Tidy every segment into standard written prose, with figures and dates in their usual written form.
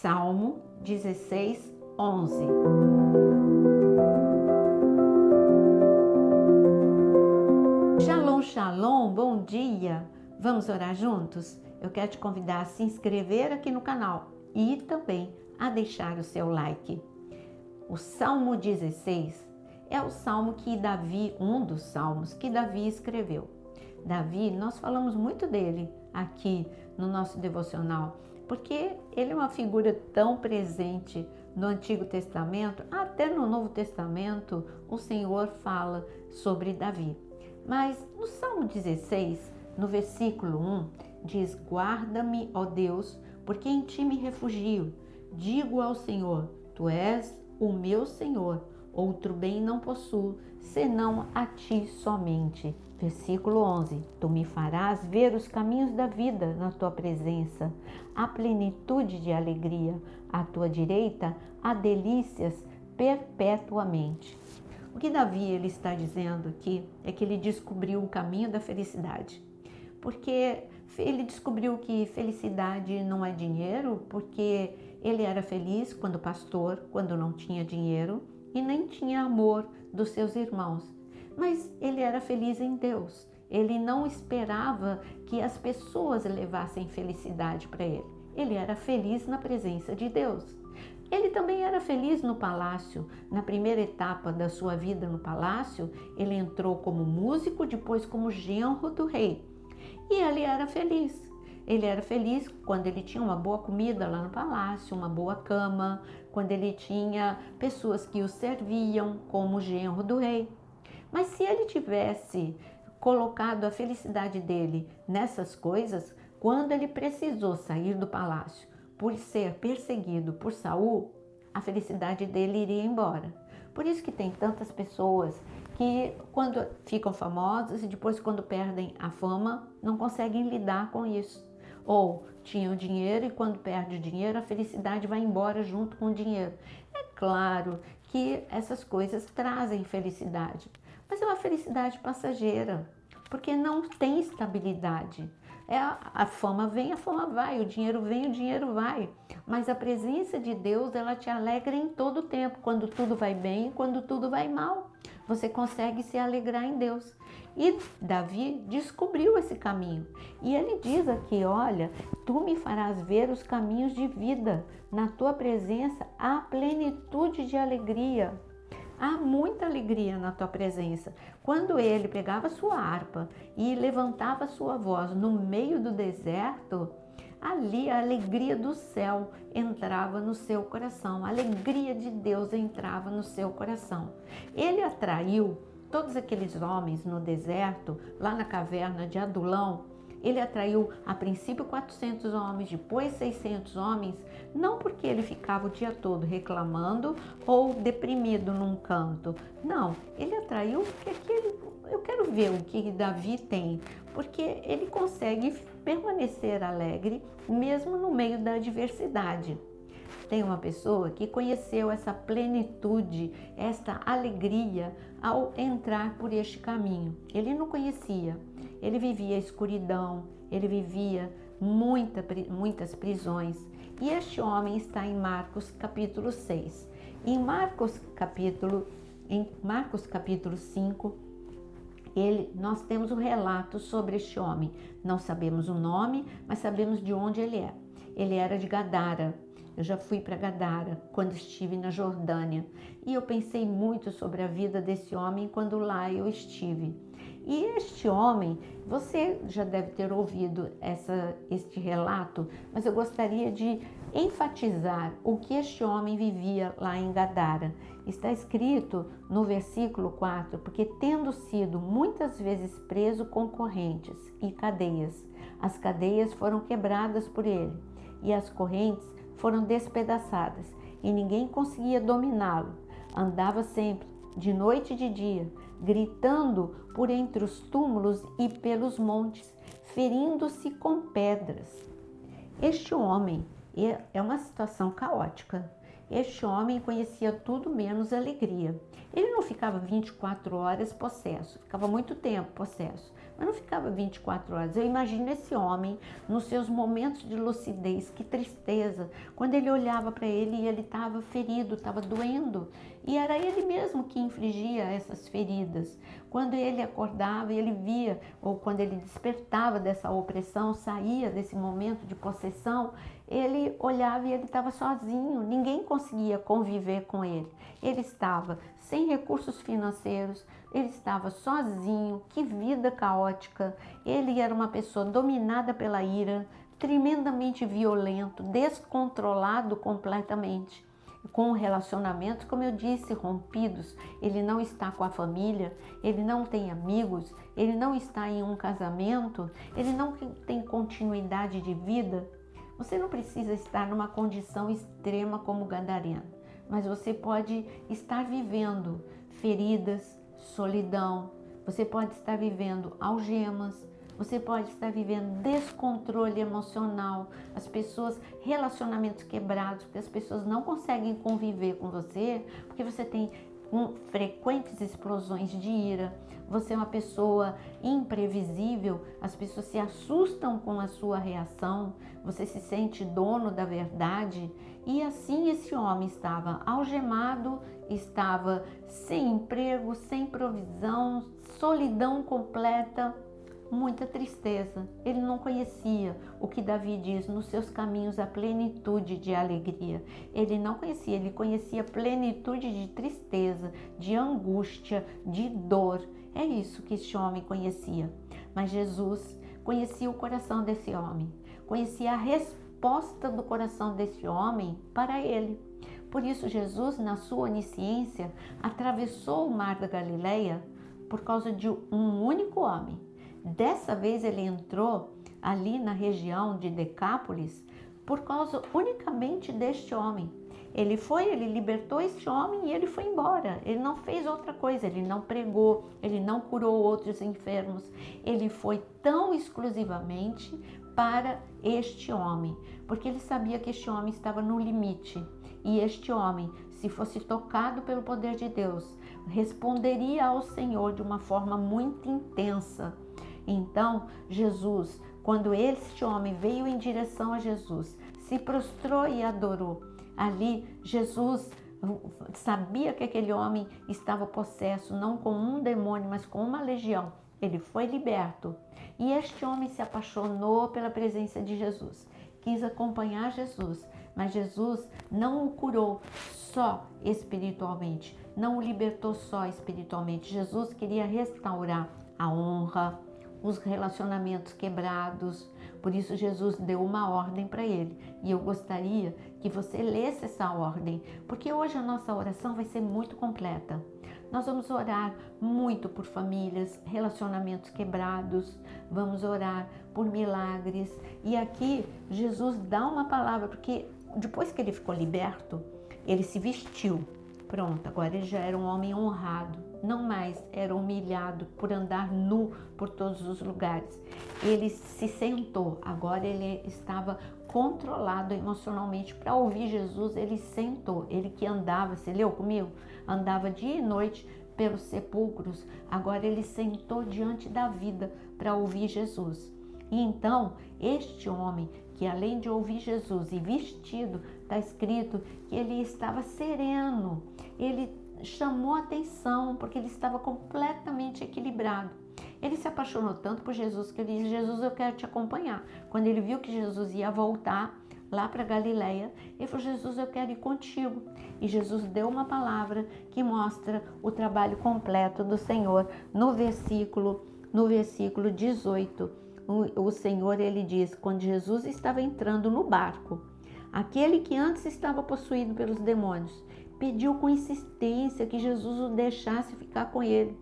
Salmo 16, 11. Shalom, shalom, bom dia! Vamos orar juntos? Eu quero te convidar a se inscrever aqui no canal e também a deixar o seu like. O Salmo 16 é o salmo que Davi, um dos salmos que Davi escreveu. Davi, nós falamos muito dele aqui no nosso devocional, porque ele é uma figura tão presente no Antigo Testamento, até no Novo Testamento o Senhor fala sobre Davi. Mas no Salmo 16, no versículo 1, diz: guarda-me, ó Deus, porque em ti me refugio. Digo ao Senhor, tu és o meu Senhor, outro bem não possuo, senão a ti somente. Versículo 11, tu me farás ver os caminhos da vida na tua presença, a plenitude de alegria, à tua direita há delícias perpetuamente. O que Davi ele está dizendo aqui é que ele descobriu o caminho da felicidade, porque ele descobriu que felicidade não é dinheiro, porque ele era feliz quando pastor, quando não tinha dinheiro e nem tinha amor dos seus irmãos. Mas ele era feliz em Deus. Ele não esperava que as pessoas levassem felicidade para ele. Ele era feliz na presença de Deus. Ele também era feliz no palácio. Na primeira etapa da sua vida no palácio, ele entrou como músico, depois como genro do rei. E ele era feliz. Ele era feliz quando ele tinha uma boa comida lá no palácio, uma boa cama, quando ele tinha pessoas que o serviam como genro do rei. Mas se ele tivesse colocado a felicidade dele nessas coisas, quando ele precisou sair do palácio por ser perseguido por Saul, a felicidade dele iria embora. Por isso que tem tantas pessoas que quando ficam famosas e depois quando perdem a fama, não conseguem lidar com isso. Ou tinham dinheiro e quando perde o dinheiro, a felicidade vai embora junto com o dinheiro. É claro que essas coisas trazem felicidade, mas é uma felicidade passageira, porque não tem estabilidade. A fama vem, a fama vai, o dinheiro vem, o dinheiro vai. Mas a presença de Deus, ela te alegra em todo o tempo, quando tudo vai bem e quando tudo vai mal. Você consegue se alegrar em Deus. E Davi descobriu esse caminho. E ele diz aqui, olha, tu me farás ver os caminhos de vida. Na tua presença há plenitude de alegria. Há muita alegria na tua presença. Quando ele pegava sua harpa e levantava sua voz no meio do deserto, ali a alegria do céu entrava no seu coração. A alegria de Deus entrava no seu coração. Ele atraiu todos aqueles homens no deserto, lá na caverna de Adulão. Ele atraiu a princípio 400 homens, depois 600 homens, não porque ele ficava o dia todo reclamando ou deprimido num canto. Não, ele atraiu porque eu quero ver o que Davi tem, porque ele consegue permanecer alegre mesmo no meio da adversidade. Tem uma pessoa que conheceu essa plenitude, esta alegria ao entrar por este caminho. Ele não conhecia, ele vivia a escuridão, ele vivia muitas prisões. E este homem está em Marcos capítulo 6. Em Marcos capítulo 5, nós temos o relato sobre este homem. Não sabemos o nome, mas sabemos de onde ele é. Ele era de Gadara. Eu já fui para Gadara quando estive na Jordânia e eu pensei muito sobre a vida desse homem quando lá eu estive. E este homem, você já deve ter ouvido este relato, mas eu gostaria de enfatizar o que este homem vivia lá em Gadara. Está escrito no versículo 4, porque tendo sido muitas vezes preso com correntes e cadeias, as cadeias foram quebradas por ele e as correntes foram despedaçadas e ninguém conseguia dominá-lo. Andava sempre, de noite e de dia, gritando por entre os túmulos e pelos montes, ferindo-se com pedras. Este homem é uma situação caótica. Este homem conhecia tudo menos alegria. Ele não ficava 24 horas possesso, ficava muito tempo possesso, mas não ficava 24 horas. Eu imagino esse homem nos seus momentos de lucidez, que tristeza, quando ele olhava para ele e ele estava ferido, estava doendo, e era ele mesmo que infligia essas feridas. Quando ele acordava e ele via, ou quando ele despertava dessa opressão, saía desse momento de possessão, ele olhava e ele estava sozinho, ninguém conseguia conviver com ele. Ele estava sem recursos financeiros, ele estava sozinho, que vida caótica. Ele era uma pessoa dominada pela ira, tremendamente violento, descontrolado completamente, com relacionamentos, como eu disse, rompidos. Ele não está com a família, ele não tem amigos, ele não está em um casamento, ele não tem continuidade de vida. Você não precisa estar numa condição extrema como Gadareno, mas você pode estar vivendo feridas, solidão, você pode estar vivendo algemas, você pode estar vivendo descontrole emocional, as pessoas, relacionamentos quebrados, porque as pessoas não conseguem conviver com você, porque você tem frequentes explosões de ira, você é uma pessoa imprevisível, as pessoas se assustam com a sua reação, você se sente dono da verdade. E assim esse homem estava algemado, estava sem emprego, sem provisão, solidão completa, muita tristeza. Ele não conhecia o que Davi diz, nos seus caminhos a plenitude de alegria. Ele não conhecia, ele conhecia plenitude de tristeza, de angústia, de dor. É isso que este homem conhecia. Mas Jesus conhecia o coração desse homem, conhecia a resposta do coração desse homem para ele. Por isso Jesus, na sua onisciência, atravessou o mar da Galileia por causa de um único homem. Dessa vez ele entrou ali na região de Decápolis por causa unicamente deste homem. Ele libertou este homem e ele foi embora. Ele não fez outra coisa, ele não pregou, ele não curou outros enfermos. Ele foi tão exclusivamente para este homem, porque ele sabia que este homem estava no limite. E este homem, se fosse tocado pelo poder de Deus, responderia ao Senhor de uma forma muito intensa. Então, Jesus, quando este homem veio em direção a Jesus, se prostrou e adorou. Ali, Jesus sabia que aquele homem estava possesso, não com um demônio, mas com uma legião. Ele foi liberto. E este homem se apaixonou pela presença de Jesus, quis acompanhar Jesus, mas Jesus não o curou só espiritualmente, não o libertou só espiritualmente. Jesus queria restaurar a honra, os relacionamentos quebrados. Por isso Jesus deu uma ordem para ele, e eu gostaria que você lesse essa ordem, porque hoje a nossa oração vai ser muito completa. Nós vamos orar muito por famílias, relacionamentos quebrados, vamos orar por milagres. E aqui Jesus dá uma palavra, porque depois que ele ficou liberto, ele se vestiu. Pronto, agora ele já era um homem honrado, não mais era humilhado por andar nu por todos os lugares. Ele se sentou, agora ele estava controlado emocionalmente para ouvir Jesus. Ele sentou, ele que andava, você leu comigo? Andava dia e noite pelos sepulcros, agora ele sentou diante da vida para ouvir Jesus. E então, este homem, que além de ouvir Jesus e vestido, está escrito que ele estava sereno, ele chamou atenção porque ele estava completamente equilibrado. Ele se apaixonou tanto por Jesus que ele disse: Jesus, eu quero te acompanhar. Quando ele viu que Jesus ia voltar lá para Galileia, ele falou: Jesus, eu quero ir contigo. E Jesus deu uma palavra que mostra o trabalho completo do Senhor. No versículo 18, o Senhor, ele diz, quando Jesus estava entrando no barco, aquele que antes estava possuído pelos demônios pediu com insistência que Jesus o deixasse ficar com ele.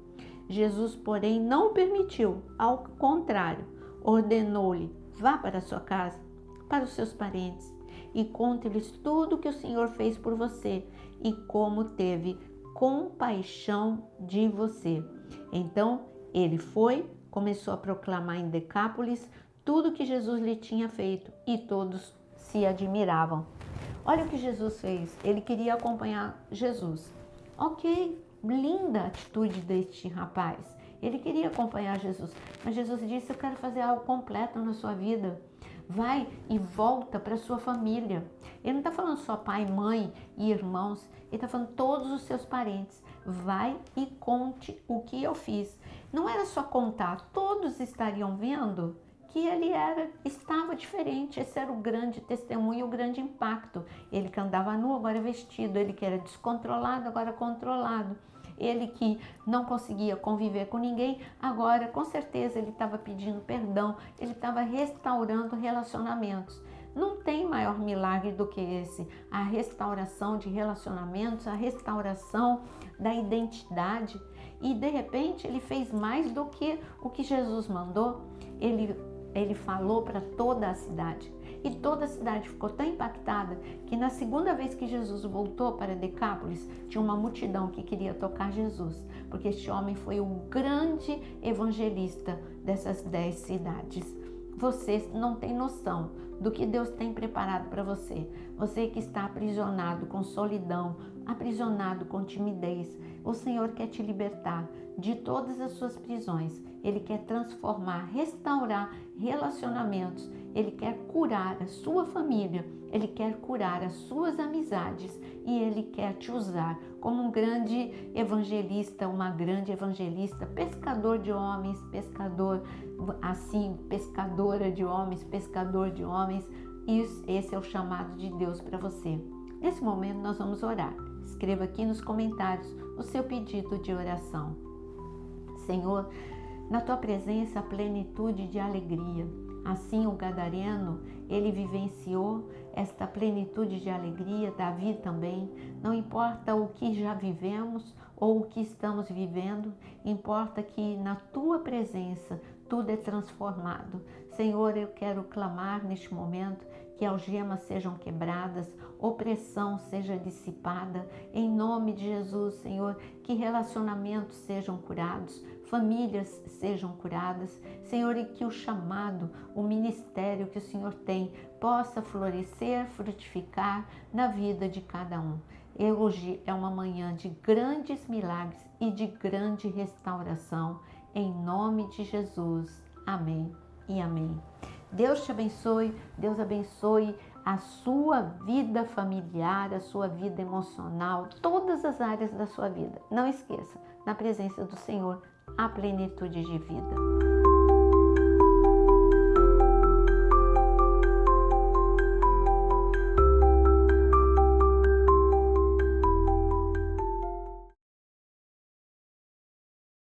Jesus, porém, não o permitiu. Ao contrário, ordenou-lhe: vá para a sua casa, para os seus parentes, e conte-lhes tudo o que o Senhor fez por você e como teve compaixão de você. Então, ele foi, começou a proclamar em Decápolis tudo o que Jesus lhe tinha feito, e todos se admiravam. Olha o que Jesus fez, ele queria acompanhar Jesus. Ok, linda a atitude deste rapaz. Ele queria acompanhar Jesus, mas Jesus disse: eu quero fazer algo completo na sua vida. Vai e volta para sua família. Ele não está falando só pai, mãe e irmãos, ele está falando todos os seus parentes. Vai e conte o que eu fiz. Não era só contar, todos estariam vendo que ele estava diferente. Esse era o grande testemunho, o grande impacto. Ele que andava nu, agora vestido. Ele que era descontrolado, agora controlado. Ele que não conseguia conviver com ninguém, agora com certeza ele estava pedindo perdão, ele estava restaurando relacionamentos. Não tem maior milagre do que esse, a restauração de relacionamentos, a restauração da identidade. E de repente ele fez mais do que o que Jesus mandou. Ele falou para toda a cidade. E toda a cidade ficou tão impactada que na segunda vez que Jesus voltou para Decápolis, tinha uma multidão que queria tocar Jesus, porque este homem foi o grande evangelista dessas 10 cidades. Você não tem noção do que Deus tem preparado para você. Você que está aprisionado com solidão, aprisionado com timidez, o Senhor quer te libertar de todas as suas prisões. Ele quer transformar, restaurar relacionamentos. Ele quer curar a sua família. Ele quer curar as suas amizades. E Ele quer te usar como um grande evangelista, uma grande evangelista, pescador de homens, pescadora de homens, pescador de homens. Esse é o chamado de Deus para você. Nesse momento nós vamos orar. Escreva aqui nos comentários o seu pedido de oração. Senhor, na tua presença, a plenitude de alegria. Assim o gadareno, ele vivenciou esta plenitude de alegria, Davi também. Não importa o que já vivemos ou o que estamos vivendo, importa que na tua presença tudo é transformado. Senhor, eu quero clamar neste momento que algemas sejam quebradas, opressão seja dissipada, em nome de Jesus, Senhor, que relacionamentos sejam curados, famílias sejam curadas, Senhor, e que o chamado, o ministério que o Senhor tem, possa florescer, frutificar na vida de cada um. E hoje é uma manhã de grandes milagres e de grande restauração, em nome de Jesus. Amém e amém. Deus te abençoe, Deus abençoe a sua vida familiar, a sua vida emocional, todas as áreas da sua vida. Não esqueça, na presença do Senhor, a plenitude de vida.